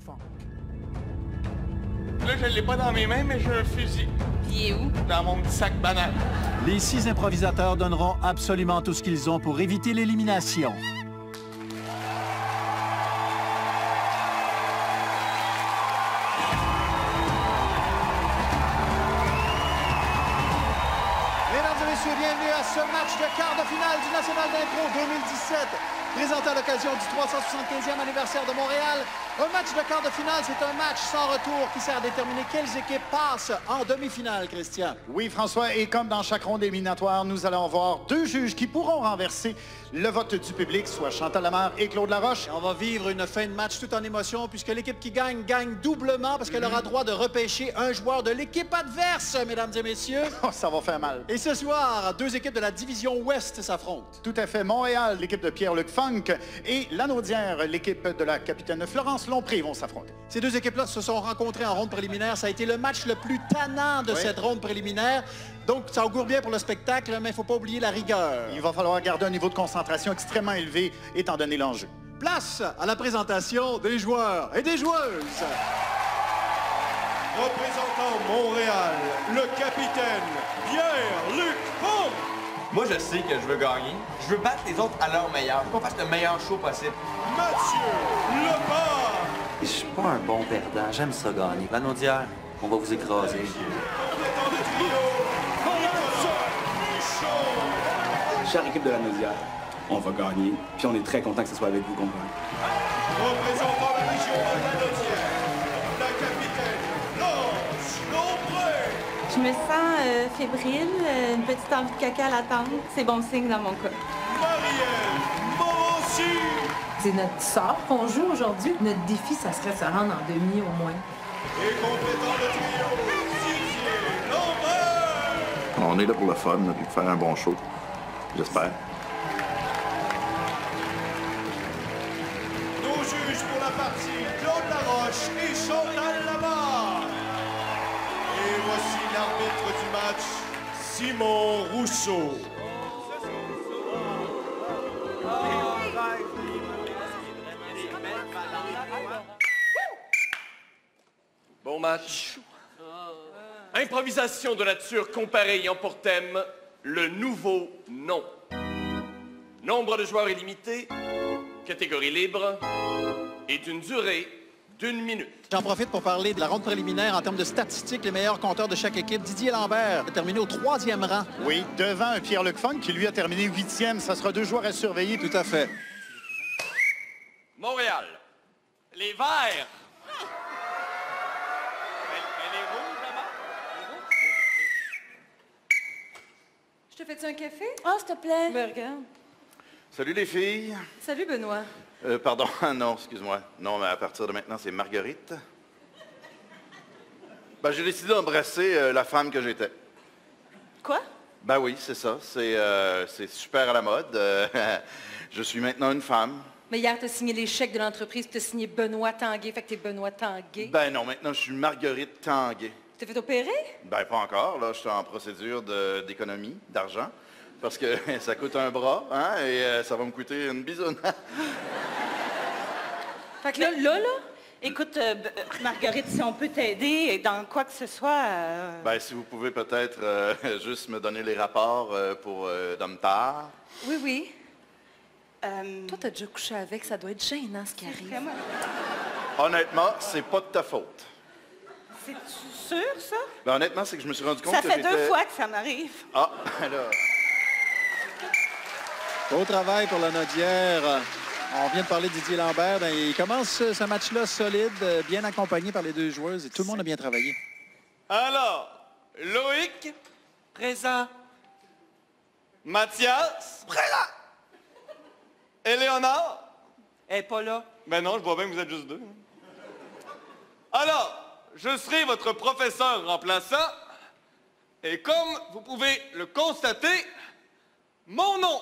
fond. Là, je ne l'ai pas dans mes mains, mais j'ai un fusil. Il est où? Dans mon petit sac banane. Les 6 improvisateurs donneront absolument tout ce qu'ils ont pour éviter l'élimination. Mesdames et messieurs, bienvenue à ce match de quart de finale du National d'Impro 2017, présenté à l'occasion du 375e anniversaire de Montréal. Un match de quart de finale, c'est un match sans retour qui sert à déterminer quelles équipes passent en demi-finale, Christian. Oui, François, et comme dans chaque ronde éliminatoire, nous allons avoir 2 juges qui pourront renverser le vote du public, soit Chantal Lamarre et Claude Laroche. Et on va vivre une fin de match tout en émotion, puisque l'équipe qui gagne, gagne doublement, parce qu'elle aura droit de repêcher un joueur de l'équipe adverse, mesdames et messieurs. Oh, ça va faire mal. Et ce soir, 2 équipes de la division Ouest s'affrontent. Tout à fait. Montréal, l'équipe de Pierre-Luc Funk, et Lanaudière, l'équipe de la capitaine Florence Lompré vont s'affronter. Ces 2 équipes-là se sont rencontrées en ronde préliminaire. Ça a été le match le plus tannant de cette ronde préliminaire. Donc, ça augure bien pour le spectacle, mais il ne faut pas oublier la rigueur. Il va falloir garder un niveau de concentration extrêmement élevé, étant donné l'enjeu. Place à la présentation des joueurs et des joueuses. Représentant Montréal, le capitaine Pierre-Luc Funk. Moi, je sais que je veux gagner. Je veux battre les autres à leur meilleur. Faut qu'on fasse le meilleur show possible. Mathieu Lepage. Je suis pas un bon perdant, j'aime ça gagner. Lanaudière, on va vous écraser. Complétant le trio, Michon. Chère équipe de Lanaudière, on va gagner, puis on est très content que ce soit avec vous qu'on gagne. Représentant la région de Lanaudière, la capitaine Blanche Lompré. Je me sens fébrile, une petite envie de caca à l'attente. C'est bon signe dans mon cas. Marielle Morancy. C'est notre sort qu'on joue aujourd'hui. Notre défi, ça serait de se rendre en demi au moins. Et complétant le trio, Didier Lambert. On est là pour le fun, là, puis pour faire un bon show. J'espère. Nos juges pour la partie, Claude Laroche et Chantal Lamarre. Et voici l'arbitre du match, Simon Rousseau. Bon match. Improvisation de nature comparée ayant pour thème le nouveau nom. Nombre de joueurs illimité, catégorie libre et d'une durée d'1 minute. J'en profite pour parler de la ronde préliminaire en termes de statistiques. Les meilleurs compteurs de chaque équipe. Didier Lambert a terminé au 3e rang. Oui, devant un Pierre-Luc Funk qui, lui, a terminé 8e. Ça sera 2 joueurs à surveiller. Tout à fait. Montréal. Les Verts. Les rouges, là-bas? Je te fais-tu un café? Oh, s'il te plaît. Ben, regarde. Salut les filles. Salut, Benoît. Pardon, non, excuse-moi. Non, mais à partir de maintenant, c'est Marguerite. Ben, j'ai décidé d'embrasser la femme que j'étais. Quoi? Ben oui, c'est ça. C'est super à la mode. Je suis maintenant une femme. Mais hier, t'as signé les chèques de l'entreprise, t'as signé Benoît Tanguay, fait que t'es Benoît Tanguay. Ben non, maintenant, je suis Marguerite Tanguay. T'es fait opérer? Ben pas encore, là. Je suis en procédure d'économie, d'argent. Parce que ça coûte un bras, hein, et ça va me coûter une bisoune. Fait que là, écoute, Marguerite, si on peut t'aider dans quoi que ce soit... Ben, si vous pouvez peut-être juste me donner les rapports pour Domtar. Oui, oui. Toi, t'as déjà couché avec, ça doit être gênant, ce qui arrive. Vraiment... Honnêtement, c'est pas de ta faute. C'est-tu sûr, ça? Ben, honnêtement, c'est que je me suis rendu compte ça que fait 2 fois que ça m'arrive. Ah, là... Beau travail pour la Naudière. On vient de parler de Didier Lambert. Ben, il commence ce match-là solide, bien accompagné par les 2 joueuses. Et tout le monde a bien travaillé. Alors, Loïc, présent. Mathias, présent. Éléonore, elle n'est pas là. Ben non, je vois bien que vous êtes juste 2. Alors, je serai votre professeur remplaçant. Et comme vous pouvez le constater, mon nom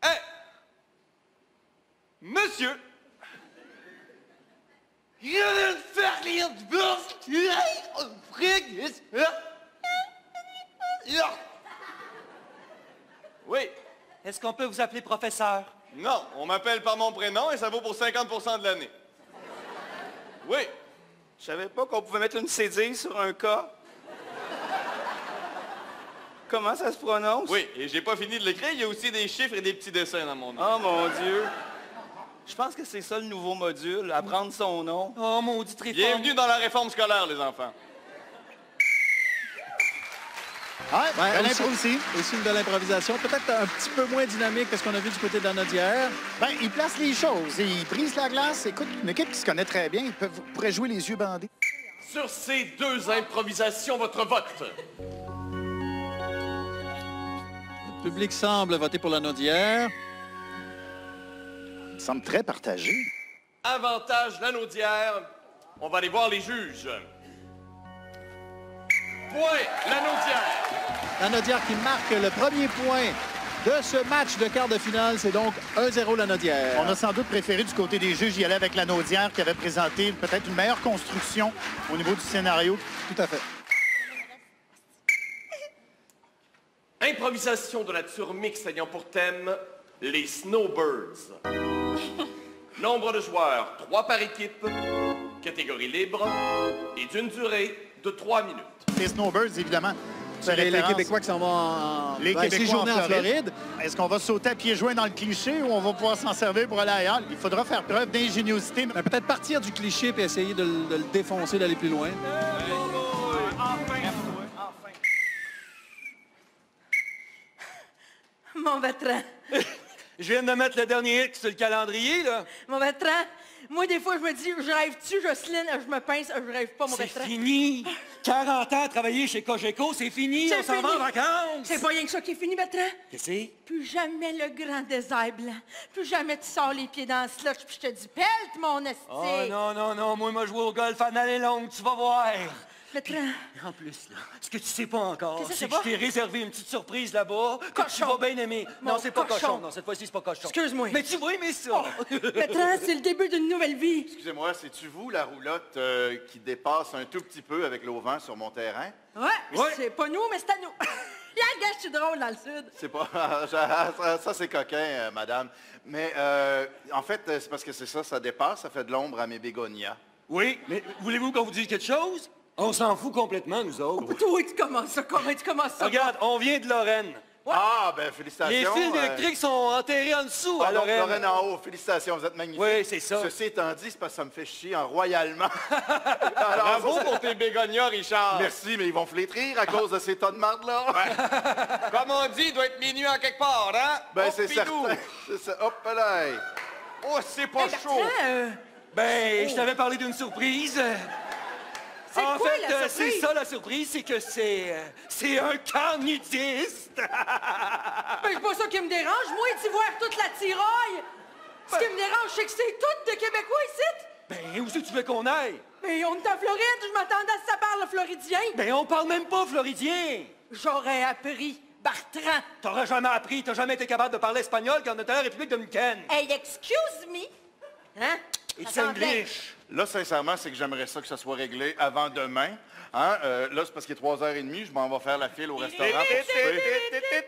est Monsieur. Oui. Est-ce qu'on peut vous appeler professeur? Non, on m'appelle par mon prénom et ça vaut pour 50% de l'année. Oui. Je savais pas qu'on pouvait mettre une cédille sur un cas. Comment ça se prononce? Oui, et j'ai pas fini de l'écrire. Il y a aussi des chiffres et des petits dessins dans mon nom. Oh, mon Dieu. Je pense que c'est ça le nouveau module, apprendre son nom. Oh, maudit réforme. Bienvenue dans la réforme scolaire, les enfants. Ouais, aussi. Aussi une belle improvisation. Peut-être un petit peu moins dynamique que ce qu'on a vu du côté de la Nodière. Ben, il place les choses. Il brise la glace. Écoute, une équipe qui se connaît très bien. Ils pourraient jouer les yeux bandés. Sur ces deux improvisations, votre vote. Le public semble voter pour la Nodière. Il semble très partagé. Avantage la Naudière. On va aller voir les juges. Point, la Naudière. La Nodière qui marque le premier point de ce match de quart de finale. C'est donc 1-0 la Nodière. On a sans doute préféré du côté des juges y aller avec la Naudière qui avait présenté peut-être une meilleure construction au niveau du scénario. Tout à fait. Improvisation de nature mixte ayant pour thème les Snowbirds. Nombre de joueurs, 3 par équipe, catégorie libre et d'une durée de 3 minutes. Les Snowbirds, évidemment. Les Québécois qui s'en vont séjourner en Floride. Est-ce qu'on va sauter à pieds joints dans le cliché ou on va pouvoir s'en servir pour aller ailleurs? Il faudra faire preuve d'ingéniosité. Peut-être partir du cliché et essayer de le défoncer, d'aller plus loin. Mon vétéran. Je viens de mettre le dernier X sur le calendrier, là. Mon vétéran, moi, des fois, je me dis, je rêve-tu, Jocelyne? Je me pince, je rêve pas, mon vétéran. C'est fini. 40 ans à travailler chez Cogeco, c'est fini. On s'en va en vacances. C'est pas rien que ça qui est fini, vétéran. Qu'est-ce que c'est? Plus jamais le grand désert blanc. Plus jamais tu sors les pieds dans le slush puis je te dis, pète, mon esti. Oh non, moi, je joue au golf à l'année longue, tu vas voir. Vétéran. En plus, là, ce que tu sais pas encore, Qu'est-ce c'est que que je t'ai réservé une petite surprise là-bas que tu vas bien aimer. Mon Non, c'est pas cochon. cochon. Non, cette fois-ci, c'est pas cochon. Excuse-moi. Mais tu vas aimer ça. Oh, Vétéran, c'est le début d'une nouvelle vie. Excusez-moi, c'est-tu vous, la roulotte, qui dépasse un tout petit peu avec l'auvent sur mon terrain? Ouais. C'est pas nous, mais c'est à nous. Regarde, gars, je suis drôle dans le sud. C'est pas... ça, c'est coquin, madame. Mais, en fait, c'est parce que c'est ça, ça dépasse, ça fait de l'ombre à mes bégonias. Oui, mais voulez-vous qu'on vous dise quelque chose? On s'en fout complètement, nous autres. Oh, toi, tu commences ça, Regarde, on vient de Lorraine. Ouais. Ah, ben félicitations. Les fils électriques sont enterrés en dessous à Lorraine. Lorraine en haut, félicitations, vous êtes magnifiques. Oui, c'est ça. Ceci étant dit, c'est parce que ça me fait chier en royalement. Bravo pour tes bégonias, Richard. Merci, mais ils vont flétrir à cause de ces tas de marde-là. Ouais. Comme on dit, il doit être minuit en quelque part, hein? Ben, c'est certain. C'est ça. Hop là. Oh, c'est pas chaud. Ben, je t'avais parlé d'une surprise. En fait, c'est ça la surprise, c'est que c'est un camp nudiste. Ben, c'est pas ça qui me dérange. Moi, d'y voir toute la tiraille. Ce qui me dérange, c'est que c'est tout de Québécois ici. Ben, où c'est que tu veux qu'on aille? Ben, on est en Floride. Je m'attendais à ce que ça parle floridien. Ben, on parle même pas floridien. J'aurais appris Bartrand. T'aurais jamais appris, t'as jamais été capable de parler espagnol quand on était à la République dominicaine. Hey, excuse me. Hein? It's English. Là, sincèrement, c'est que j'aimerais ça que ça soit réglé avant demain. Hein? Là, c'est parce qu'il est 3h30, je m'en vais faire la file au restaurant pour souper. Ça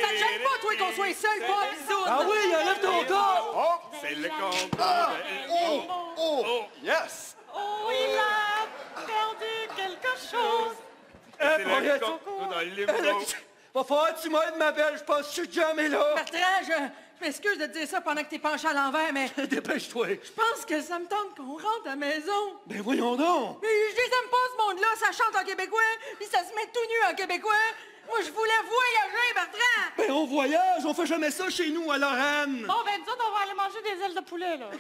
te gêne pas, toi, qu'on soit seul, pas bisous. Ah oui, enlève ton corps. Oh, c'est le combat. Oh, yes. Oh, il a perdu quelque chose. C'est le combat dans le limbo. Va falloir que tu m'aides, ma belle, je pense que je suis jamais là. Bertrand, je m'excuse de te dire ça pendant que t'es penché à l'envers, mais... Dépêche-toi. Je pense que ça me tente qu'on rentre à la maison. Ben voyons donc. Mais je les aime pas, ce monde-là. Ça chante en québécois, puis ça se met tout nu en québécois. Moi, je voulais voyager, Bertrand. Ben on voyage, on fait jamais ça chez nous, à Lorraine. Bon, ben nous autres, on va aller manger des ailes de poulet, là.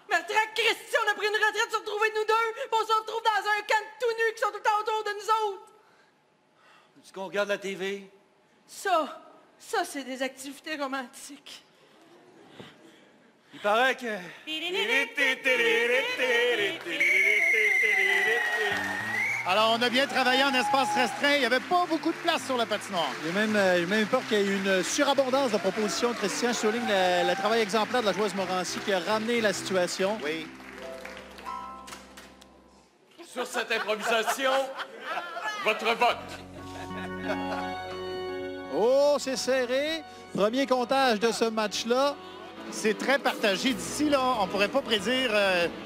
Bertrand, Christy, on a pris une retraite sur retrouver nous deux, puis on se retrouve dans un camp tout nu qui sont tout le temps autour de nous autres. Est-ce qu'on regarde la TV? Ça, c'est des activités romantiques. Il paraît que... Alors, on a bien travaillé en espace restreint. Il n'y avait pas beaucoup de place sur la patinoire. J'ai même peur qu'il y ait une surabondance de propositions. Christian souligne le travail exemplaire de la joueuse Morancy qui a ramené la situation. Oui. Sur cette improvisation, votre vote. Oh, c'est serré. Premier comptage de ce match-là. C'est très partagé d'ici, là. On ne pourrait pas prédire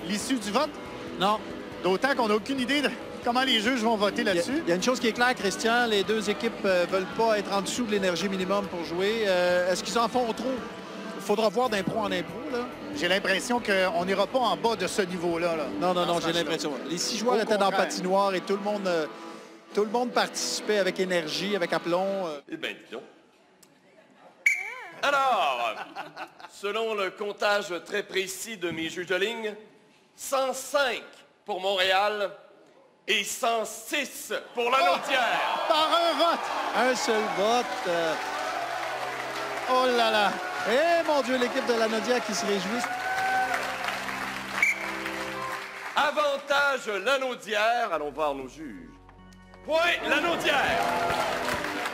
l'issue du vote. Non. D'autant qu'on n'a aucune idée de comment les juges vont voter là-dessus. Il y a une chose qui est claire, Christian. Les deux équipes ne veulent pas être en dessous de l'énergie minimum pour jouer. Est-ce qu'ils en font trop? Il faudra voir d'impro en impro, là. J'ai l'impression qu'on n'ira pas en bas de ce niveau-là. Là, non, j'ai l'impression. Les 6 joueurs étaient dans la patinoire et tout le monde participait avec énergie, avec aplomb. Eh bien, dis donc. Alors, selon le comptage très précis de mes juges de ligne, 105 pour Montréal et 106 pour la Naudière. Par un vote! Un seul vote. Oh là là! Eh mon Dieu, l'équipe de la Naudière qui se réjouit. Avantage la Naudière. Allons voir nos juges. Point la Naudière.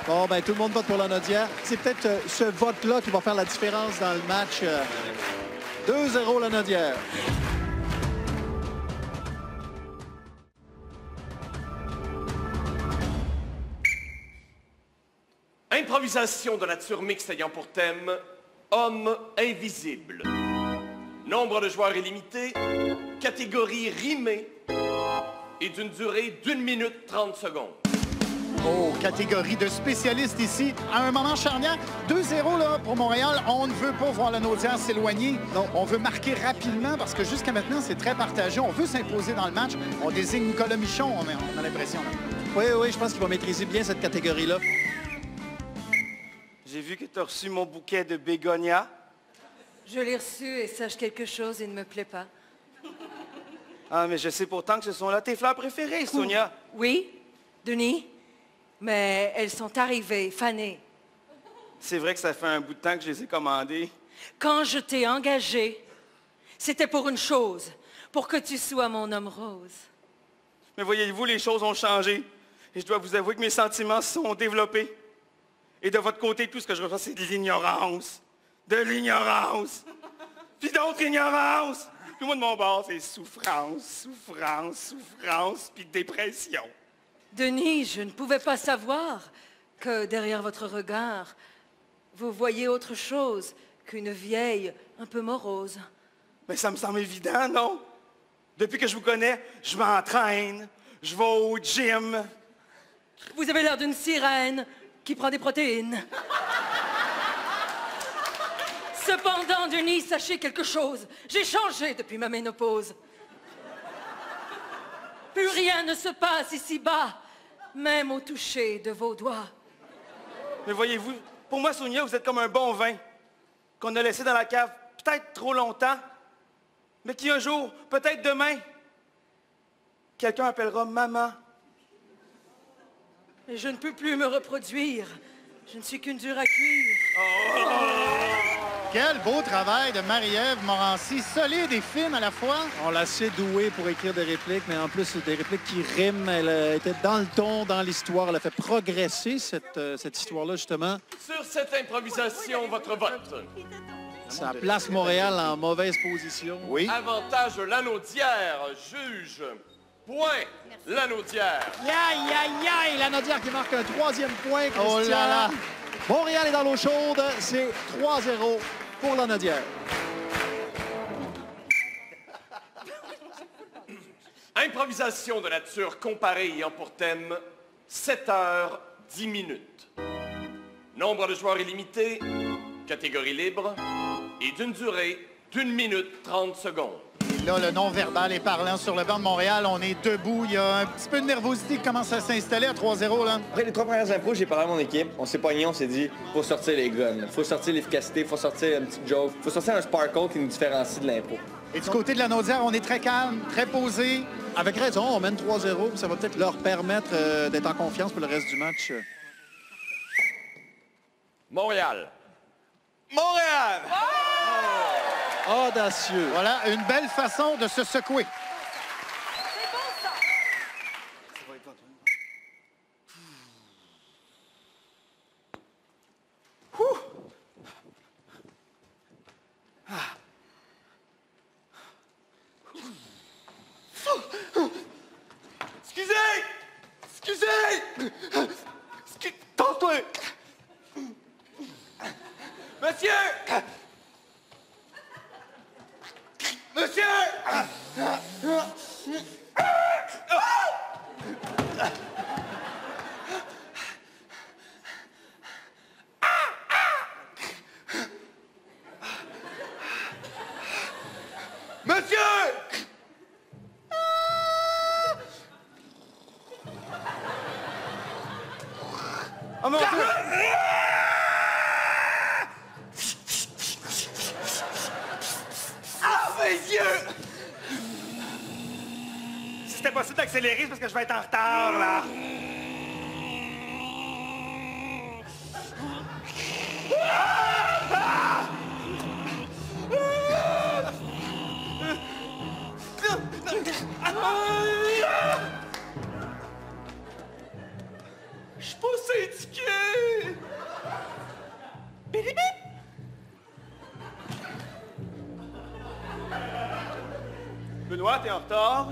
Bon, ben tout le monde vote pour la Naudière. C'est peut-être ce vote-là qui va faire la différence dans le match. 2-0 la Naudière. Improvisation de nature mixte ayant pour thème Homme invisible. Nombre de joueurs illimité, catégorie rimée et d'une durée d'1 minute 30 secondes. Oh, catégorie de spécialistes ici. À un moment charnière, 2-0 là, pour Montréal. On ne veut pas voir la Naudière s'éloigner. On veut marquer rapidement parce que jusqu'à maintenant, c'est très partagé. On veut s'imposer dans le match. On désigne Nicolas Michon, on a l'impression. Oui, je pense qu'il va maîtriser bien cette catégorie-là. J'ai vu que tu as reçu mon bouquet de bégonia. Je l'ai reçu et sache quelque chose, il ne me plaît pas. Ah, mais je sais pourtant que ce sont là tes fleurs préférées, Sonia. Oui, Denis, mais elles sont arrivées, fanées. C'est vrai que ça fait un bout de temps que je les ai commandées. Quand je t'ai engagé, c'était pour une chose, pour que tu sois mon homme rose. Mais voyez-vous, les choses ont changé. Et je dois vous avouer que mes sentiments se sont développés. Et de votre côté, tout ce que je ressens, c'est de l'ignorance. De l'ignorance. Puis d'autres ignorances. Puis moi, de mon bord, c'est souffrance, puis dépression. Denis, je ne pouvais pas savoir que derrière votre regard, vous voyez autre chose qu'une vieille un peu morose. Mais ça me semble évident, non? Depuis que je vous connais, je m'entraîne, je vais au gym. Vous avez l'air d'une sirène qui prend des protéines. Cependant, Denis, sachez quelque chose. J'ai changé depuis ma ménopause. Plus rien ne se passe ici-bas, même au toucher de vos doigts. Mais voyez-vous, pour moi, Sonia, vous êtes comme un bon vin qu'on a laissé dans la cave peut-être trop longtemps, mais qui un jour, peut-être demain, quelqu'un appellera maman. Mais je ne peux plus me reproduire. Je ne suis qu'une dure à cuire. Oh! Quel beau travail de Marie-Ève Morancy, solide et fine à la fois. On l'a assez douée pour écrire des répliques, mais en plus, des répliques qui riment. Elle était dans le ton, dans l'histoire. Elle a fait progresser cette histoire-là, justement. Sur cette improvisation, votre vote. Ça place Montréal en mauvaise position. Oui. Avantage la Naudière, juge. Point la Naudière. Aïe! La Naudière qui marque un 3e point, Christian. Oh là là! Montréal est dans l'eau chaude. C'est 3-0 pour la Naudière. Improvisation de nature comparée ayant pour thème 7 heures 10 minutes. Nombre de joueurs illimité, catégorie libre et d'une durée d'1 minute 30 secondes. Et là, le non-verbal est parlant sur le banc de Montréal. On est debout. Il y a un petit peu de nervosité qui commence à s'installer à 3-0. Là. Après les 3 premières impros, j'ai parlé à mon équipe. On s'est pogné, on s'est dit, faut sortir les guns. Faut sortir l'efficacité, faut sortir une petite joke. Faut sortir un sparkle qui nous différencie de l'impro. Et du côté de la Naudière, on est très calme, très posé. Avec raison, on mène 3-0. Ça va peut-être leur permettre d'être en confiance pour le reste du match. Montréal. Montréal! Audacieux. Voilà, une belle façon de se secouer. C'est bon, ça! Excusez! Tente-toi! Monsieur! Monsieur! Monsieur! Oh mon Dieu! Ah, mes yeux! Si c'était possible d'accélérer, c'est parce que je vais être en retard, là. Je suis pas syndiqué! Bip, bip, bip! Benoît, t'es en retard.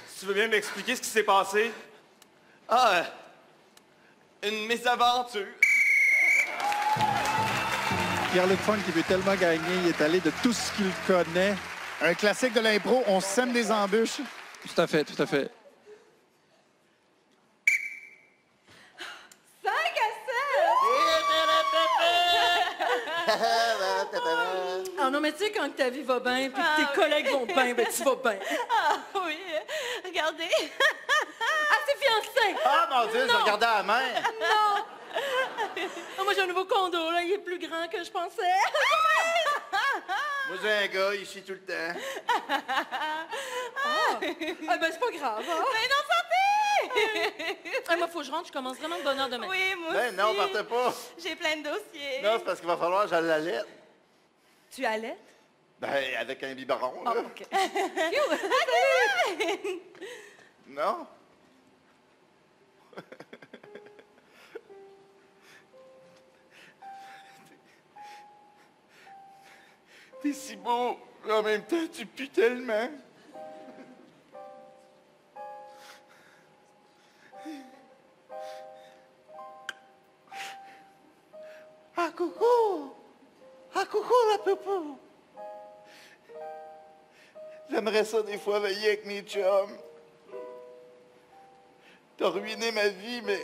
Si tu veux bien m'expliquer ce qui s'est passé. Ah, une mésaventure. Pierre-Luc Funk, qui veut tellement gagner, il est allé de tout ce qu'il connaît. Un classique de l'impro, on sème des embûches. Tout à fait, tout à fait. 5 à 7! Ah non, mais tu sais, quand ta vie va bien, puis que tes collègues vont bien, ben tu vas bien. Ah oui, regardez. Ah, c'est fiancé! Ah, mon Dieu, je Non. regardais à la main. Non! Ah, moi, j'ai un nouveau condo, là. Il est plus grand que je pensais. Moi, j'ai un gars, il chie tout le temps. Ah, ben, c'est pas grave. Hein? Mais non, santé! Ah, moi, faut que je rentre. Je commence vraiment de bonne heure demain. Oui, moi Ben aussi. non, partez pas. J'ai plein de dossiers. Non, c'est parce qu'il va falloir que j'aille l'allaite. Tu allais? Ben, avec un biberon, là. Ah, OK. Non? T'es si beau, en même temps, tu pues tellement. Ah, coucou! Ah, coucou, la poupou! J'aimerais ça des fois veiller avec mes chums. T'as ruiné ma vie, mais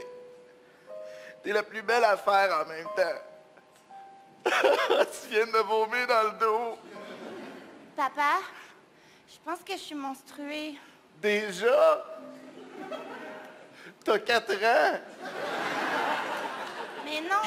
t'es la plus belle affaire en même temps. Tu viens de me vomir dans le dos. Papa, je pense que je suis menstruée. Déjà? T'as 4 ans. Mais non!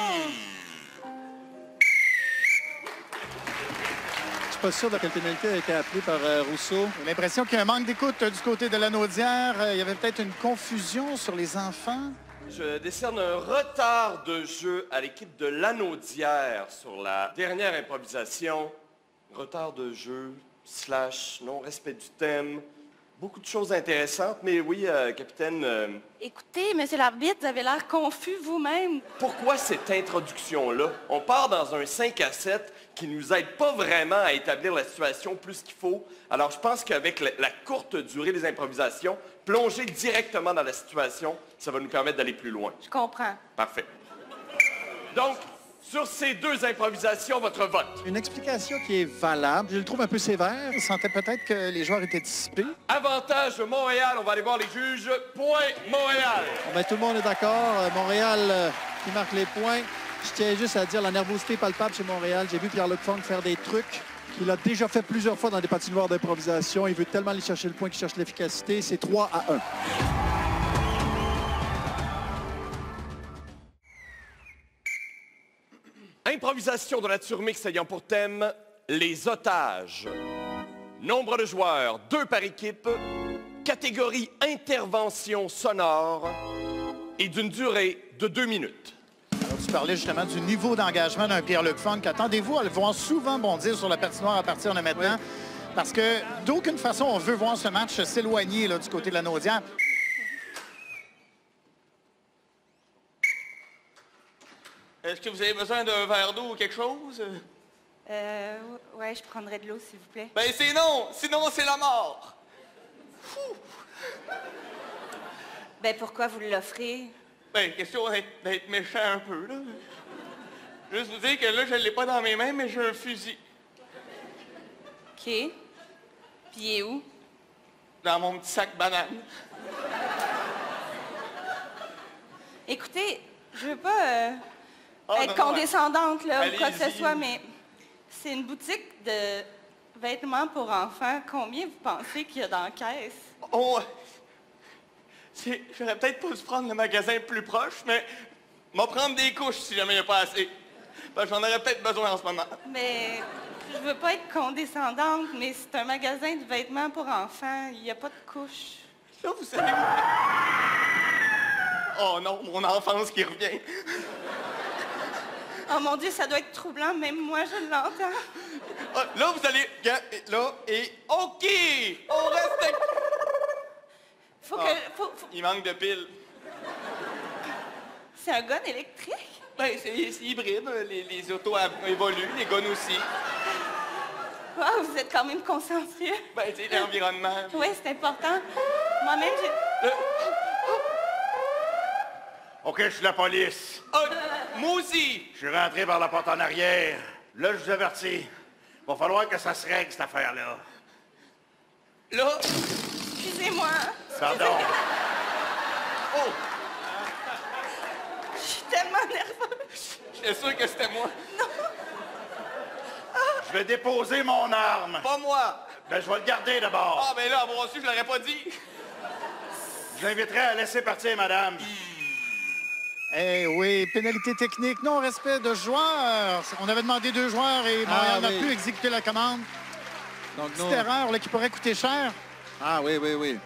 Je suis pas sûr de quelle pénalité a été appelée par Rousseau. J'ai l'impression qu'il y a un manque d'écoute du côté de la Naudière. Il y avait peut-être une confusion sur les enfants. Je décerne un retard de jeu à l'équipe de Lanaudière sur la dernière improvisation. Retard de jeu, / non-respect du thème. Beaucoup de choses intéressantes, mais oui, capitaine... Écoutez, monsieur l'arbitre, vous avez l'air confus vous-même. Pourquoi cette introduction-là? On part dans un 5 à 7 qui ne nous aide pas vraiment à établir la situation plus qu'il faut. Alors, je pense qu'avec la courte durée des improvisations, plonger directement dans la situation, ça va nous permettre d'aller plus loin. Je comprends. Parfait. Donc, sur ces 2 improvisations, votre vote. Une explication qui est valable. Je le trouve un peu sévère. Je sentais peut-être que les joueurs étaient dissipés. Avantage Montréal, on va aller voir les juges. Point Montréal. Bon, ben, tout le monde est d'accord. Montréal qui marque les points. Je tiens juste à dire la nervosité palpable chez Montréal. J'ai vu Pierre-Luc Funk faire des trucs qu'il a déjà fait plusieurs fois dans des patinoires d'improvisation. Il veut tellement aller chercher le point qu'il cherche l'efficacité. C'est 3 à 1. Improvisation de nature mixte ayant pour thème les otages. Nombre de joueurs, 2 par équipe. Catégorie intervention sonore et d'une durée de 2 minutes. Alors, tu parlais justement du niveau d'engagement d'un Pierre-Luc Funk. Attendez-vous à le voir souvent bondir sur la patinoire à partir de maintenant. Oui. Parce que d'aucune façon, on veut voir ce match s'éloigner là, du côté de la Naudière. Est-ce que vous avez besoin d'un verre d'eau ou quelque chose? Ouais, je prendrais de l'eau, s'il vous plaît. Ben c'est non! Sinon, c'est la mort! Ben, pourquoi vous l'offrez? Ben, question d'être méchant un peu, là. Juste vous dire que là, je ne l'ai pas dans mes mains, mais j'ai un fusil. OK. Puis il est où? Dans mon petit sac banane. Écoutez, je veux pas être condescendante là, ou quoi que ce soit, mais c'est une boutique de vêtements pour enfants. Combien vous pensez qu'il y a dans la caisse? Oh! J'aurais peut-être pas dû prendre le magasin le plus proche, mais m'en prendre des couches si jamais il n'y a pas assez. Ben, j'en aurais peut-être besoin en ce moment. Mais je veux pas être condescendante, mais c'est un magasin de vêtements pour enfants. Il n'y a pas de couches. Là, vous savez... Oh non, mon enfance qui revient. Oh mon Dieu, ça doit être troublant, même moi je l'entends. Ah, là, vous allez... Là, et... OK! On reste... Faut que... Il manque de piles. C'est un gun électrique? Ben, c'est hybride. Les autos évoluent, les guns aussi. Wow, vous êtes quand même consciencieux. Ben, tu sais, l'environnement. Oui, c'est important. Moi-même, j'ai... OK, je suis la police. Moi aussi. Je suis rentré par la porte en arrière. Là, je vous avertis. Va falloir que ça se règle, cette affaire-là. Là... Excusez-moi. Pardon. Oh! Je suis tellement nerveuse. J'étais sûr que c'était moi. Non. Je vais déposer mon arme. Pas moi. Ben, je vais le garder d'abord. Ah, ben là, moi aussi, je l'aurais pas dit. Je l'inviterai à laisser partir, madame. Eh oui, pénalité technique, non-respect de joueurs. On avait demandé 2 joueurs et Montréal n'a plus exécuté la commande. Donc, petite erreur là, qui pourrait coûter cher. Ah oui, oui, oui.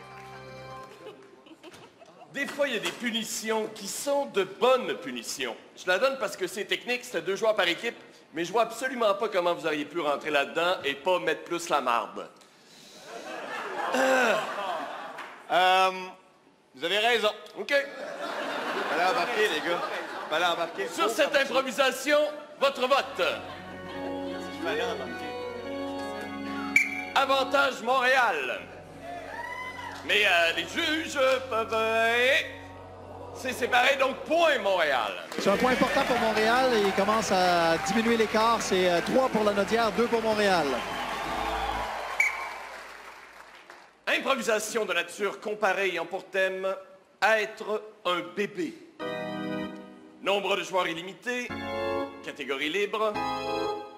Des fois, il y a des punitions qui sont de bonnes punitions. Je la donne parce que c'est technique, c'était 2 joueurs par équipe, mais je vois absolument pas comment vous auriez pu rentrer là-dedans et pas mettre plus la marde. Vous avez raison. OK. Fallait embarquer, les gars. Fallait embarquer. Sur cette improvisation, votre vote. Fallait embarquer. Avantage Montréal. Mais les juges peuvent... c'est séparé, donc point Montréal. C'est un point important pour Montréal. Il commence à diminuer l'écart. C'est 3 pour la Naudière, 2 pour Montréal. Improvisation de nature comparée ayant pour thème être un bébé. Nombre de joueurs illimité, catégorie libre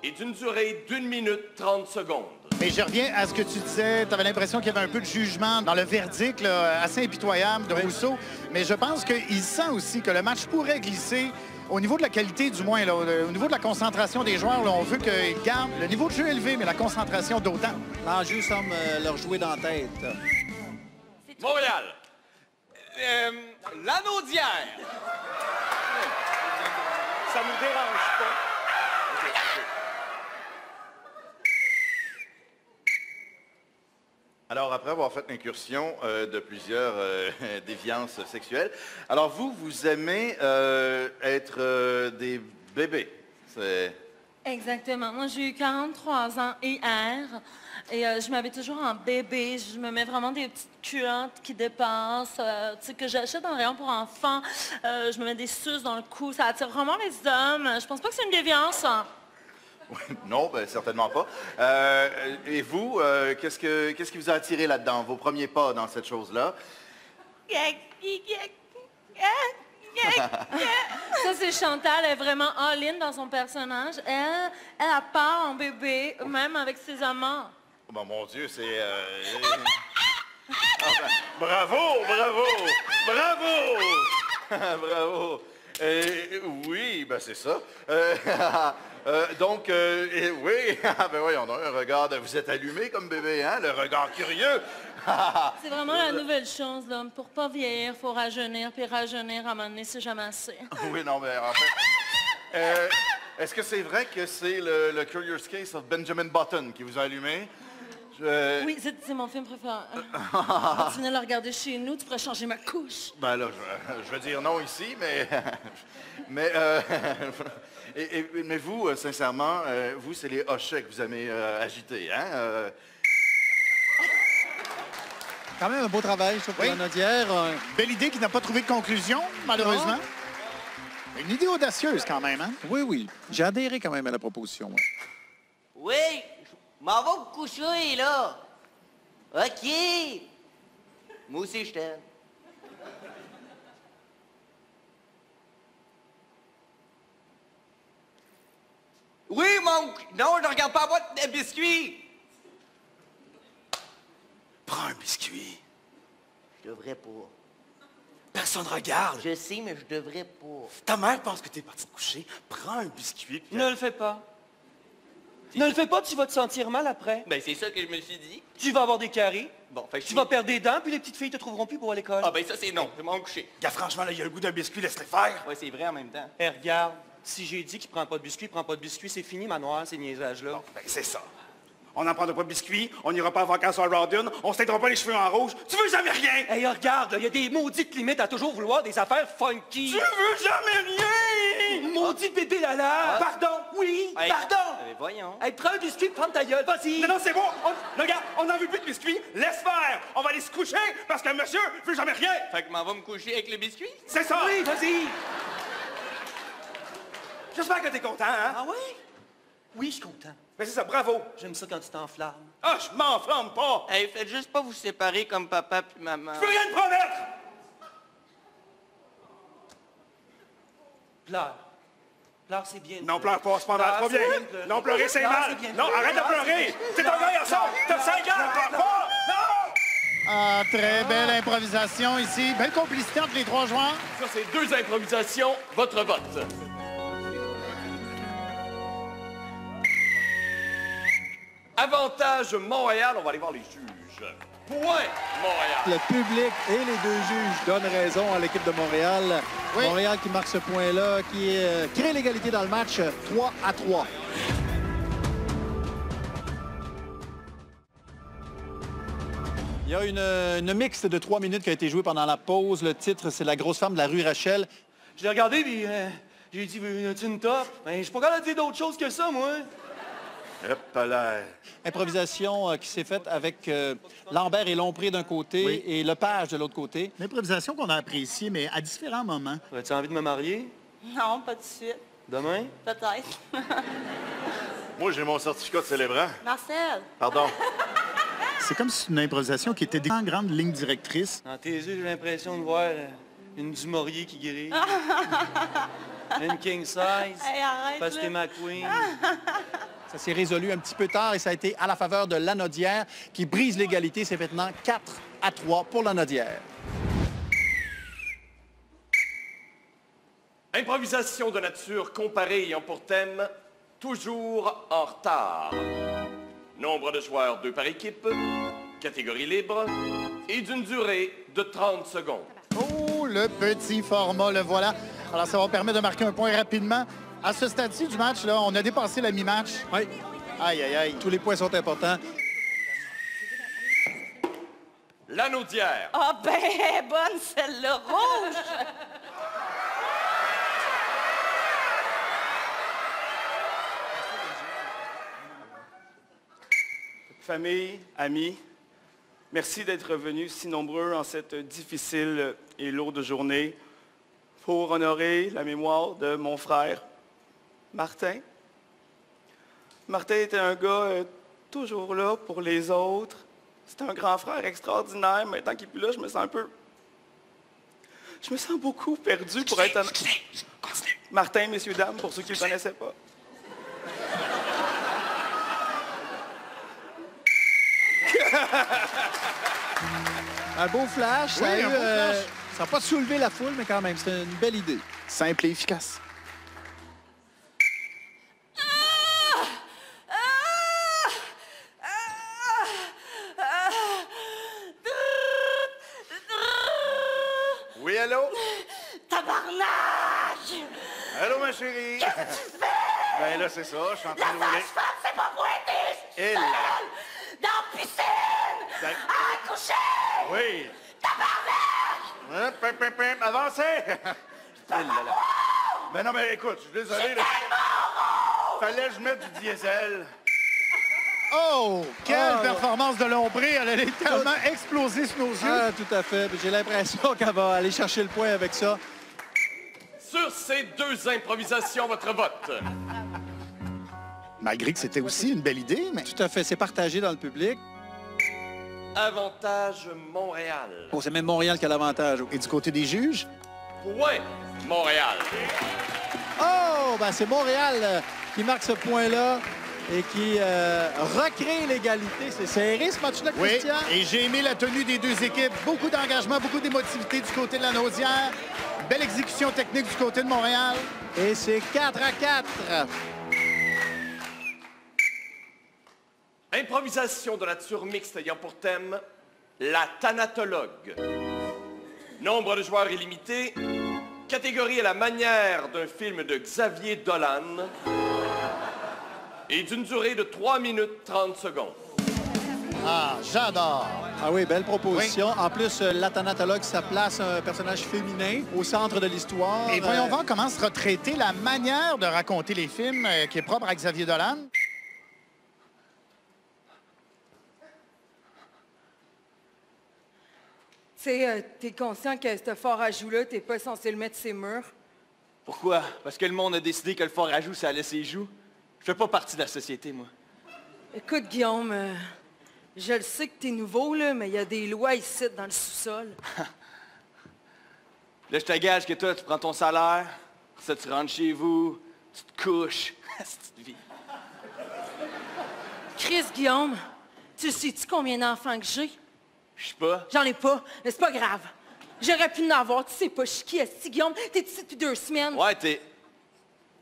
et d'une durée d'1 minute 30 secondes. Mais je reviens à ce que tu disais. Tu avais l'impression qu'il y avait un peu de jugement dans le verdict là, assez impitoyable de Rousseau. Mais je pense qu'il sent aussi que le match pourrait glisser au niveau de la qualité, du moins, là, au niveau de la concentration des joueurs. Là, on veut qu'ils gardent le niveau de jeu élevé, mais la concentration d'autant. L'enjeu semble leur jouer dans la tête. Montréal. La Naudière. Ça nous dérange pas. Alors, après avoir fait l'incursion de plusieurs déviances sexuelles, alors vous aimez être des bébés. Exactement. Moi, j'ai eu 43 ans hier et je m'habille toujours en bébé. Je me mets vraiment des petites culottes qui dépassent, tu sais, que j'achète dans le rayon pour enfants. Je me mets des suces dans le cou. Ça attire vraiment les hommes. Je pense pas que c'est une déviance. Hein. Non, ben, certainement pas. Et vous, qu'est-ce qui vous a attiré là-dedans, vos premiers pas dans cette chose-là? Ça, c'est Chantal. Elle est vraiment all-in dans son personnage. Elle a part en bébé, même avec ses amants. Bon, mon Dieu, c'est... bravo, bravo, bravo! Bravo! Oui, ben c'est ça. Donc, oui, ben voyons, un regard, vous êtes allumé comme bébé, hein? Le regard curieux. C'est vraiment la nouvelle chose, là. Pour pas vieillir, il faut rajeunir, puis rajeunir, à un moment donné, c'est jamais assez. Oui, non, mais en fait... est-ce que c'est vrai que c'est le Curious Case of Benjamin Button qui vous a allumé? Oui, c'est mon film préféré. Tu venais le regarder chez nous, tu pourrais changer ma couche. Ben là, je vais dire non ici, mais... mais vous, sincèrement, vous, c'est les hochets que vous aimez agiter, hein? Quand même un beau travail, je trouve, pour la Naudière. Belle idée qui n'a pas trouvé de conclusion, malheureusement. Une idée audacieuse quand même, hein? Oui, oui. J'ai adhéré quand même à la proposition. Ouais. Oui, je m'en vais me coucher, là. OK. Moi aussi, je t'aime. Oui, mon... Non, je regarde pas boîte de biscuits. Prends un biscuit. Je devrais pas. Personne regarde. Je sais, mais je devrais pas. Ta mère pense que t'es parti te coucher. Prends un biscuit. Puis... Ne le fais pas. Ne le fais pas, tu vas te sentir mal après. Ben, c'est ça que je me suis dit. Tu vas avoir des caries. Bon, fait que tu vas perdre des dents, puis les petites filles te trouveront plus pour aller à l'école. Ah, ben ça, c'est non. Je vais m'en coucher. Gars, franchement, là, il y a le goût d'un biscuit, laisse-les faire. Ouais, c'est vrai en même temps. Hé, regarde, si j'ai dit qu'il prend pas de biscuit, il prend pas de biscuit, c'est fini, manoir, ces niaisages-là. Bon, ben, c'est ça. On n'en prendra pas de biscuit, on n'ira pas en vacances à Rawdon, on se teindra pas les cheveux en rouge. Tu veux jamais rien! Hey, regarde, il y a des maudites limites à toujours vouloir des affaires funky. Tu veux jamais rien! Maudit bébé Lala! Pardon, oui, Hey, pardon! Voyons. Hey, prends un biscuit, prends ta gueule, vas-y! Non, non, c'est bon! Regarde, on n'en veut plus de biscuits, laisse faire! On va aller se coucher parce que monsieur veut jamais rien! Fait que m'en va me coucher avec le biscuit? C'est ça! Oui, vas-y! J'espère que t'es content, hein? Ah oui? Oui, je suis content. Ben c'est ça, bravo! J'aime ça quand tu t'enflammes. Ah, je m'enflamme pas! Hey, faites juste pas vous séparer comme papa puis maman. Je peux rien te promettre! Pleure. Pleure, c'est bien. Non, pleure pas, c'est pas mal, pas bien. Non, pleurer, c'est mal. Non, arrête de pleurer. C'est un gars garçon. T'as 5 ans, pleure pas. Non! Ah, très belle improvisation ici. Belle complicité entre les trois joueurs. Ça, c'est 2 improvisations. Votre vote. Avantage Montréal. On va aller voir les juges. Point Montréal. Le public et les 2 juges donnent raison à l'équipe de Montréal. Oui. Montréal qui marque ce point-là, qui crée l'égalité dans le match 3-3. Il y a une mixte de 3 minutes qui a été jouée pendant la pause. Le titre, c'est La grosse femme de la rue Rachel. Je l'ai regardé, puis j'ai dit, as-tu une top? Ben, je suis pas capable de dire d'autre chose que ça, moi. Improvisation qui s'est faite avec Lambert et Lompré d'un côté et Lepage de l'autre côté. Une improvisation qu'on a appréciée, mais à différents moments. As-tu envie de me marier? Non, pas tout de suite. Demain? Peut-être. Moi, j'ai mon certificat de célébrant. Marcel. Pardon. C'est comme si une improvisation qui était en grande ligne directrice. Dans tes yeux, j'ai l'impression de voir une du Maurier qui grille. Une king size. Hey, arrête, parce que t'es là. ma queen. Ça s'est résolu un petit peu tard et ça a été à la faveur de Lanaudière qui brise l'égalité. C'est maintenant 4-3 pour Lanaudière. Improvisation de nature comparée ayant pour thème toujours en retard. Nombre de joueurs 2 par équipe, catégorie libre et d'une durée de 30 secondes. Oh, le petit format, le voilà. Alors, ça va permettre de marquer un point rapidement. À ce stade-ci du match, là, on a dépassé la mi-match. Oui. Aïe, aïe, aïe. Tous les points sont importants. Lanaudière. Ah ben, bonne celle-là, rouge! Famille, amis, merci d'être venus si nombreux en cette difficile et lourde journée pour honorer la mémoire de mon frère, Martin. Martin était un gars toujours là pour les autres. C'était un grand frère extraordinaire. Maintenant qu'il n'est plus là, je me sens beaucoup perdu pour être honnête. Martin, messieurs, dames, pour ceux qui ne le connaissaient pas. Un beau flash. Ça Oui, a un beau flash. ça n'a pas soulevé la foule, mais quand même, c'était une belle idée. Simple et efficace. Oui, allô? Tabarnak! Allô, ma chérie? Qu'est-ce que tu fais? Ben là, c'est ça, je suis en train de La rouler. sage-femme, c'est pas pointé! Et là. Dans la piscine! Ben- À coucher! Oui. Tabarnak! Pim, pim, pim, avancez! Et là, là. Ben non, mais écoute, je suis désolé. Là. Fallait que je mette du diesel. Oh! Quelle Oh. performance de Lompré! Elle a littéralement explosé sous nos yeux. Ah, tout à fait. J'ai l'impression qu'elle va aller chercher le point avec ça. Sur ces deux improvisations, votre vote. Malgré que c'était aussi une belle idée, mais... Tout à fait, c'est partagé dans le public. Avantage Montréal. Oh, c'est même Montréal qui a l'avantage. Et du côté des juges? Point Montréal. Oh, ben c'est Montréal qui marque ce point-là et qui recrée l'égalité. C'est serré, ce match-là, Christian? Oui, et j'ai aimé la tenue des deux équipes. Beaucoup d'engagement, beaucoup d'émotivité du côté de la Naudière. Belle exécution technique du côté de Montréal. Et c'est 4-4. Improvisation de nature mixte ayant pour thème la thanatologue. Nombre de joueurs illimité. Catégorie à la manière d'un film de Xavier Dolan. Et d'une durée de 3 minutes 30 secondes. Ah, j'adore! Ah oui, belle proposition. Oui. En plus, la thanatologue, ça place un personnage féminin au centre de l'histoire. Et voyons voir comment sera traitée la manière de raconter les films qui est propre à Xavier Dolan. Tu sais, t'es conscient que ce fort à joues-là, t'es pas censé le mettre sur ses murs? Pourquoi? Parce que le monde a décidé que le fort à joues, ça allait ses joues? Je fais pas partie de la société, moi. Écoute, Guillaume, je le sais que t'es nouveau, là, mais il y a des lois ici, dans le sous-sol. Là, je te gage que toi, tu prends ton salaire, ça, tu rentres chez vous, tu te couches. C'est une vie. Chris, Guillaume, tu sais-tu combien d'enfants que j'ai? Je sais pas. J'en ai pas, mais c'est pas grave. J'aurais pu en avoir, tu sais pas, je suis qui, esti, Guillaume? T'es ici depuis 2 semaines. Ouais, t'es...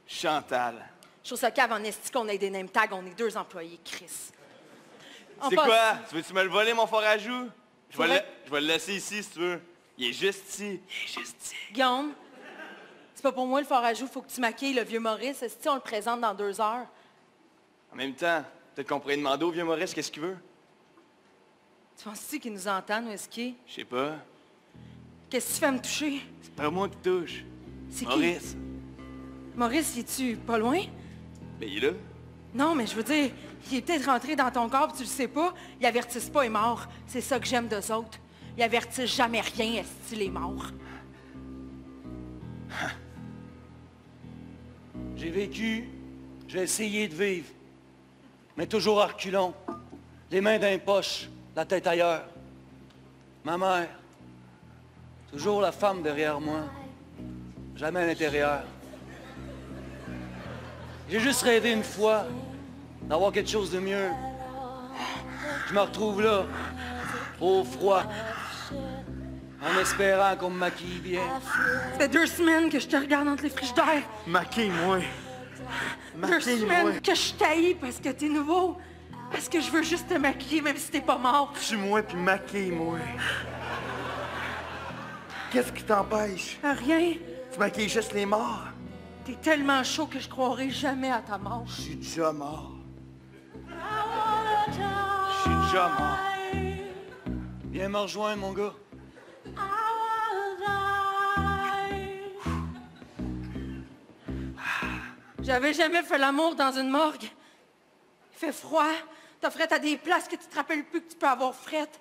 Chantal. Je trouve ça cave en esti qu'on ait des name tags, on est 2 employés, Chris. C'est quoi? Tu veux-tu me le voler, mon fort à joues? Je vais le laisser ici, si tu veux. Il est juste ici. Il est juste ici. Guillaume, c'est pas pour moi le fort à joues, faut que tu maquilles le vieux Maurice. Esti, on le présente dans 2 heures. En même temps, peut-être qu'on pourrait demander au vieux Maurice qu'est-ce qu'il veut. Tu penses-tu qu'il nous entend, ou est-ce qu'il est? Je sais pas. Qu'est-ce que tu fais à me toucher? C'est pas moi qui touche. C'est Maurice. Qui? Maurice, es-tu pas loin? Ben, il est là. Non, mais je veux dire, il est peut-être rentré dans ton corps, tu le sais pas. Il avertisse pas, il est mort. C'est ça que j'aime d'eux autres. Ils avertissent jamais rien, est-ce qu'il est mort? J'ai vécu, j'ai essayé de vivre, mais toujours à reculons. Les mains dans les poches, la tête ailleurs. Ma mère, toujours la femme derrière moi, jamais à l'intérieur. J'ai juste rêvé une fois d'avoir quelque chose de mieux. Je me retrouve là, au froid, en espérant qu'on me maquille bien. Ça fait 2 semaines que je te regarde entre les frigidaires. Maquille-moi. 2 semaines que je t'haïs parce que t'es nouveau. Parce que je veux juste te maquiller, même si t'es pas mort. Tue-moi puis maquille-moi. Qu'est-ce qui t'empêche? Rien. Tu maquilles juste les morts. T'es tellement chaud que je croirai jamais à ta mort. Je suis déjà mort. Je suis déjà mort. Viens me rejoindre, mon gars. J'avais jamais fait l'amour dans une morgue. Il fait froid. T'as frette à des places que tu te rappelles plus que tu peux avoir frette.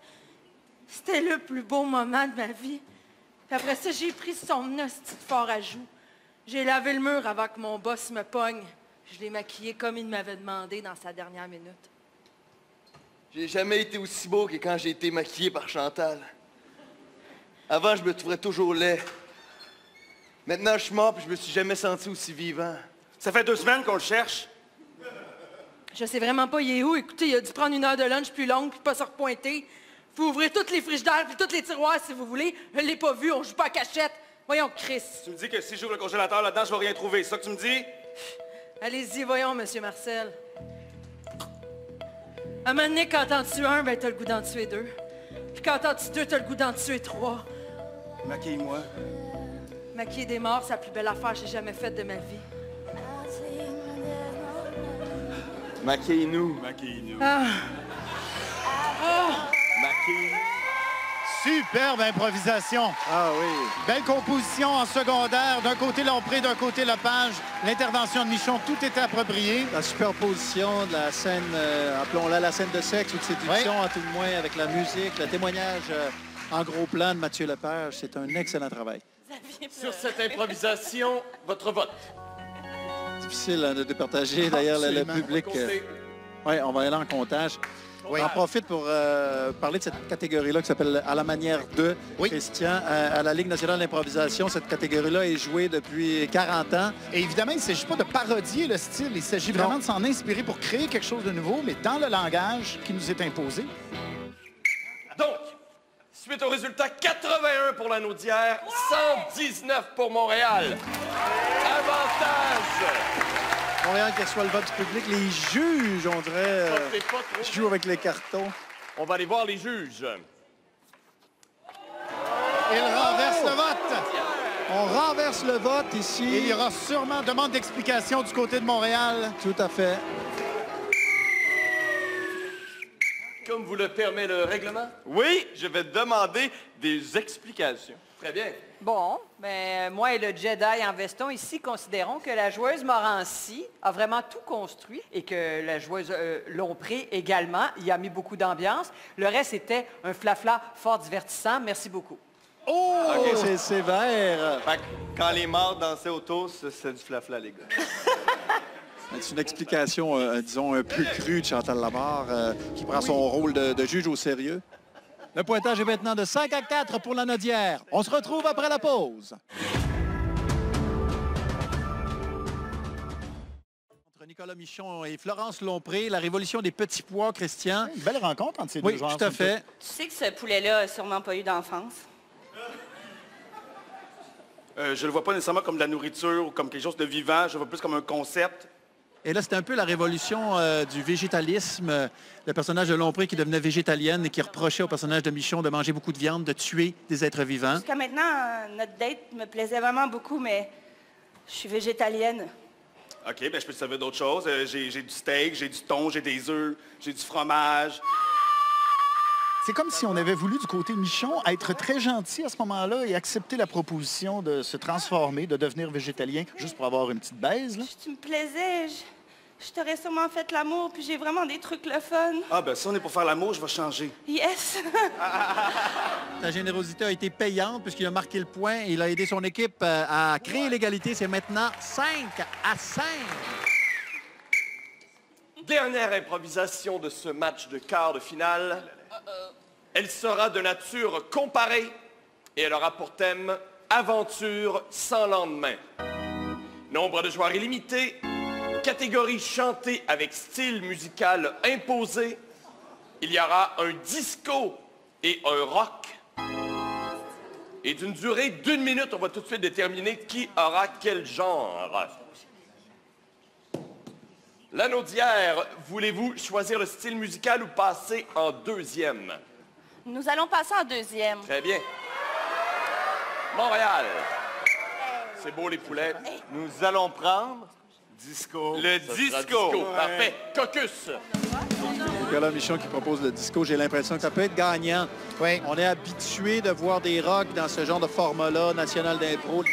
C'était le plus beau moment de ma vie. Puis après ça, j'ai pris son hostie de fort à joues. J'ai lavé le mur avant que mon boss me pogne. Je l'ai maquillé comme il m'avait demandé dans sa dernière minute. J'ai jamais été aussi beau que quand j'ai été maquillé par Chantal. Avant, je me trouvais toujours laid. Maintenant, je suis mort puis je me suis jamais senti aussi vivant. Ça fait 2 semaines qu'on le cherche. Je sais vraiment pas il est où. Écoutez, il a dû prendre 1 heure de lunch plus longue puis pas se repointer. Vous ouvrez toutes les frigidaires puis toutes les tiroirs si vous voulez. Je l'ai pas vu, on joue pas à cachette. Voyons, Chris. Tu me dis que si j'ouvre le congélateur là-dedans, je vais rien trouver. C'est ça que tu me dis? Allez-y, voyons, Monsieur Marcel. À un moment donné, quand t'en tues un, ben t'as le goût d'en tuer 2. Puis quand t'en tues 2, t'as le goût d'en tuer 3. Maquille-moi. Maquiller des morts, c'est la plus belle affaire que j'ai jamais faite de ma vie. Maquille-nous. Maquille-nous. Ah. Maquille. Superbe improvisation. Ah oui. Belle composition en secondaire. D'un côté Lompré, d'un côté Lepage. L'intervention de Michon, tout était approprié. La superposition de la scène, appelons-la la scène de sexe ou de séduction, à tout le moins, avec la musique, le témoignage en gros plan de Mathieu Lepage. C'est un excellent travail. Xavier Sur cette improvisation, votre vote. Difficile hein, de départager d'ailleurs le public. Oui, on va aller en comptage. Oui. J'en profite pour parler de cette catégorie-là qui s'appelle « À la manière de Christian ». À la Ligue nationale d'improvisation, cette catégorie-là est jouée depuis 40 ans. Et évidemment, il ne s'agit pas de parodier le style. Il s'agit vraiment de s'en inspirer pour créer quelque chose de nouveau, mais dans le langage qui nous est imposé. Donc, suite au résultat, 81 pour la Naudière, 119 pour Montréal. Avantage! Montréal qui reçoit le vote du public. Les juges, on dirait, jouent avec les cartons. On va aller voir les juges. Il renverse le vote. On renverse le vote ici. Et il y aura sûrement demande d'explication du côté de Montréal. Tout à fait. Comme vous le permet le règlement? Oui, je vais demander des explications. Très bien. Bon, mais moi et le Jedi en veston ici considérons que la joueuse Morancy a vraiment tout construit et que la joueuse Lompré également y a mis beaucoup d'ambiance. Le reste était un flafla fort divertissant. Merci beaucoup. Oh! Okay. C'est sévère. Fait que quand les morts dansaient autour, c'est du flafla, les gars. C'est une explication, disons, un peu crue de Chantal Lamarre, qui prend son rôle de juge au sérieux. Le pointage est maintenant de 5-4 pour la Naudière. On se retrouve après la pause. Entre Nicolas Michon et Florence Lompré, la révolution des petits pois, Christian. Une belle rencontre entre ces deux joueurs. Oui, tout à fait. Tu sais que ce poulet-là a sûrement pas eu d'enfance. Je le vois pas nécessairement comme de la nourriture ou comme quelque chose de vivant. Je le vois plus comme un concept. Et là, c'était un peu la révolution du végétalisme. Le personnage de Lompré qui devenait végétalienne et qui reprochait au personnage de Michon de manger beaucoup de viande, de tuer des êtres vivants. Jusqu'à maintenant, notre date me plaisait vraiment beaucoup, mais je suis végétalienne. OK, bien, je peux te servir d'autres choses. J'ai du steak, j'ai du thon, j'ai des œufs, j'ai du fromage. C'est comme si on avait voulu, du côté Michon, être très gentil à ce moment-là et accepter la proposition de se transformer, de devenir végétalien, juste pour avoir une petite baise. Là. Tu me plaisais. Je t'aurais sûrement fait l'amour, puis j'ai vraiment des trucs le fun. Ah, ben si on est pour faire l'amour, je vais changer. Yes! Ta générosité a été payante puisqu'il a marqué le point et il a aidé son équipe à créer l'égalité. C'est maintenant 5-5. Dernière improvisation de ce match de quart de finale. Elle sera de nature comparée et elle aura pour thème « Aventure sans lendemain ». Nombre de joueurs illimité, catégorie chantée avec style musical imposé. Il y aura un disco et un rock. Et d'une durée d'1 minute, on va tout de suite déterminer qui aura quel genre. La Naudière, voulez-vous choisir le style musical ou passer en deuxième? Nous allons passer en deuxième. Très bien. Montréal. C'est beau, les poulets. Nous allons prendre... Disco. Le disco. Parfait. Caucus. Nicolas Michon qui propose le disco, j'ai l'impression que ça peut être gagnant. Oui. On est habitué de voir des rocks dans ce genre de format-là, national d'impro.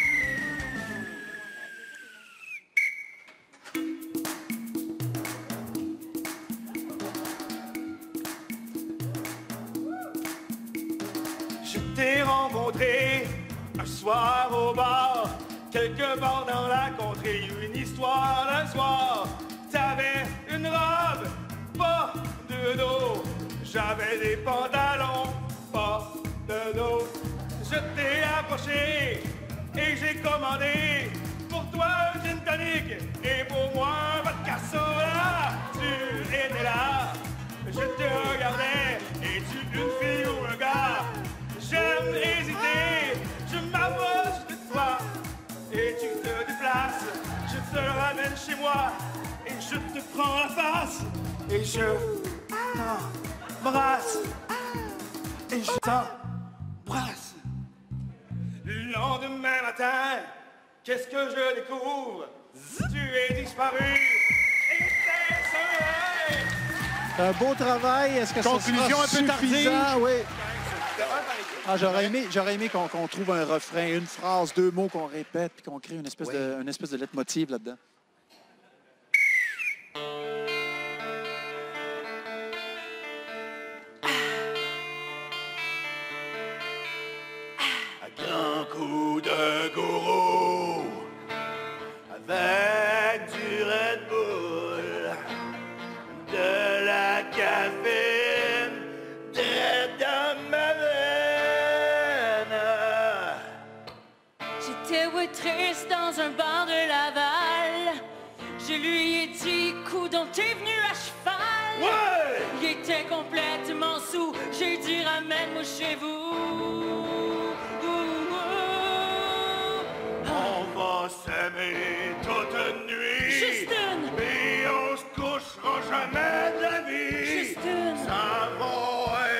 Je t'ai rencontré un soir au bar, quelque part dans la contrée, une histoire d'un soir. T'avais une robe, pas de dos, j'avais des pantalons, pas de dos. Je t'ai approché et j'ai commandé pour toi un gin tonic et pour moi un vodka soda. Tu étais là, je te regardais, es-tu une fille ou un gars? J'aime hésiter, je m'approche de toi et tu te déplaces. Je te ramène chez moi et je te prends la face et je t'embrasse et je t'embrasse. Le lendemain matin, qu'est-ce que je découvre? Tu es disparu et t'es seul. C'est un beau travail. Est-ce que conclusion ça sera un peu suffisant? tardive? Oui. Ah, j'aurais aimé qu'on trouve un refrain, une phrase, 2 mots qu'on répète, puis qu'on crée une espèce de leitmotiv là-dedans. À grand coup de Je lui ai dit, coudonc, t'es venu à cheval. Ouais! Il était complètement sous. J'ai dit, ramène-moi chez vous. On va s'aimer toute une nuit. Juste une. Mais on se couchera jamais de la vie. Juste une. Ça va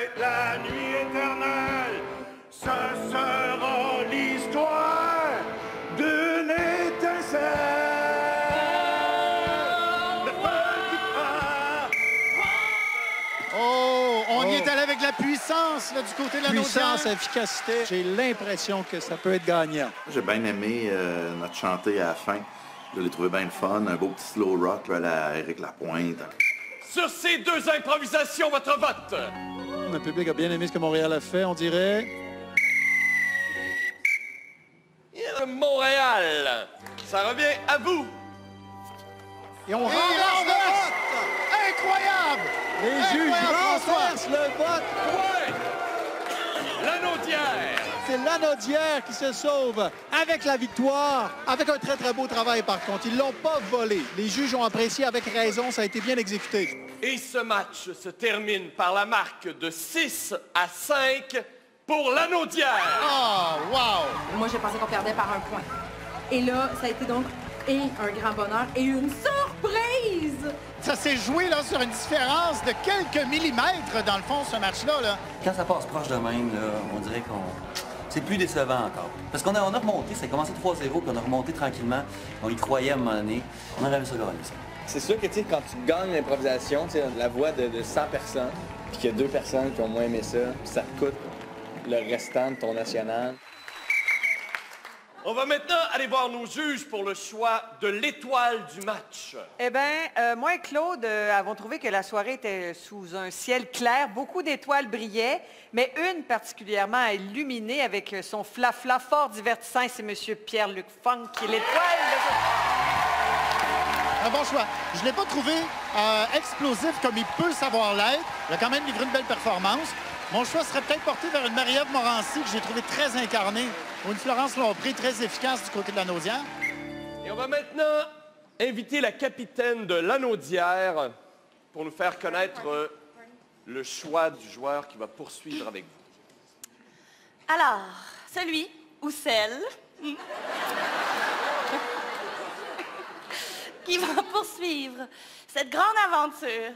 être la nuit éternelle. Ce sera l'histoire d'une étincelle. Le feu qui prend. Oh, on y est allé avec la puissance là, du côté de la Puissance, Naudière. efficacité. J'ai l'impression que ça peut être gagnant. J'ai bien aimé notre chanté à la fin. Je l'ai trouvé bien le fun. Un beau petit slow rock là, à la Éric Lapointe. Sur ces deux improvisations, votre vote. Le public a bien aimé ce que Montréal a fait, on dirait. Montréal, ça revient à vous. Et on Et renverse le renverse. vote! Incroyable! Les juges Incroyable, renversent le vote! Ouais! La Naudière. C'est la Naudière qui se sauve avec la victoire, avec un très, très beau travail par contre. Ils l'ont pas volé. Les juges ont apprécié avec raison, ça a été bien exécuté. Et ce match se termine par la marque de 6-5 pour la Naudière. Oh, wow! Moi, j'ai pensé qu'on perdait par un point. Et là, ça a été donc un grand bonheur et une surprise! Ça s'est joué là, sur une différence de quelques millimètres, dans le fond, ce match-là. Là. Quand ça passe proche de même, là, on dirait qu'on... C'est plus décevant encore. Parce qu'on a remonté, ça a commencé 3-0, puis on a remonté tranquillement. On y croyait à un moment donné. On aurait aimé ça gagner, ça. C'est sûr que, tu sais, quand tu gagnes l'improvisation, tu sais, la voix de 100 personnes, puis qu'il y a 2 personnes qui ont moins aimé ça, puis ça te coûte le restant de ton national. On va maintenant aller voir nos juges pour le choix de l'étoile du match. Eh bien, moi et Claude avons trouvé que la soirée était sous un ciel clair. Beaucoup d'étoiles brillaient, mais une particulièrement illuminée avec son flafla fort divertissant. C'est M. Pierre-Luc Funk qui est l'étoile de... Un bon choix. Je ne l'ai pas trouvé explosif comme il peut savoir l'être. Il a quand même livré une belle performance. Mon choix serait peut-être porté vers une Marie-Ève Morancy que j'ai trouvé très incarnée, ou une Florence Lompré très efficace du côté de la Naudière. Et on va maintenant inviter la capitaine de la Naudière pour nous faire connaître le choix du joueur qui va poursuivre avec vous. Alors, celui ou celle qui va poursuivre cette grande aventure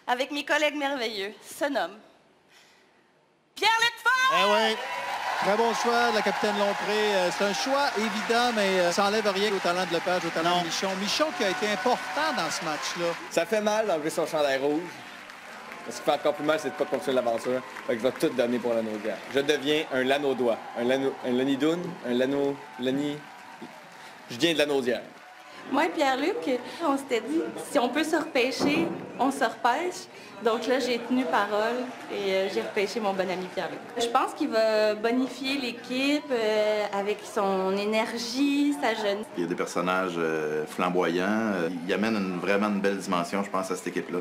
avec mes collègues merveilleux se nomme Pierre-Luc Funk! Eh oui. Très bon choix de la capitaine Lompré. C'est un choix évident, mais ça n'enlève rien au talent de Lepage, au talent de Michon. Michon qui a été important dans ce match-là. Ça fait mal d'enlever son chandail rouge. Ce qui fait encore plus mal, c'est de ne pas continuer l'aventure. Fait que je vais tout donner pour la Naudière. Je deviens un Lanaudois, un Lanidoun, un Lani... Je viens de la Naudière. Moi et Pierre-Luc, on s'était dit, si on peut se repêcher, on se repêche. Donc là, j'ai tenu parole et j'ai repêché mon bon ami Pierre-Luc. Je pense qu'il va bonifier l'équipe avec son énergie, sa jeunesse. Il y a des personnages flamboyants. Il amène vraiment une belle dimension, je pense, à cette équipe-là.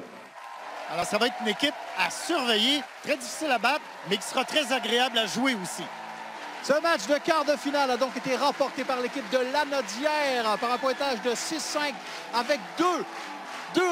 Alors, ça va être une équipe à surveiller, très difficile à battre, mais qui sera très agréable à jouer aussi. Ce match de quart de finale a donc été remporté par l'équipe de la Naudière par un pointage de 6-5 avec deux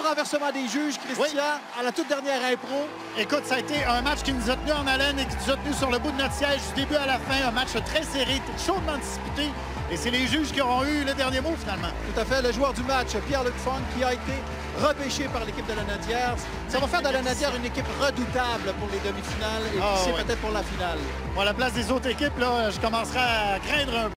renversements des juges, Christian, à la toute dernière impro. Écoute, ça a été un match qui nous a tenus en haleine et qui nous a tenus sur le bout de notre siège du début à la fin. Un match très serré, chaudement disputé. Et c'est les juges qui auront eu le dernier mot, finalement. Tout à fait. Le joueur du match, Pierre-Luc Funk, qui a été repêché par l'équipe de la Naudière. Ça va faire de la Naudière une équipe redoutable pour les demi-finales et peut-être pour la finale. Bon, à la place des autres équipes, là, je commencerai à craindre un peu.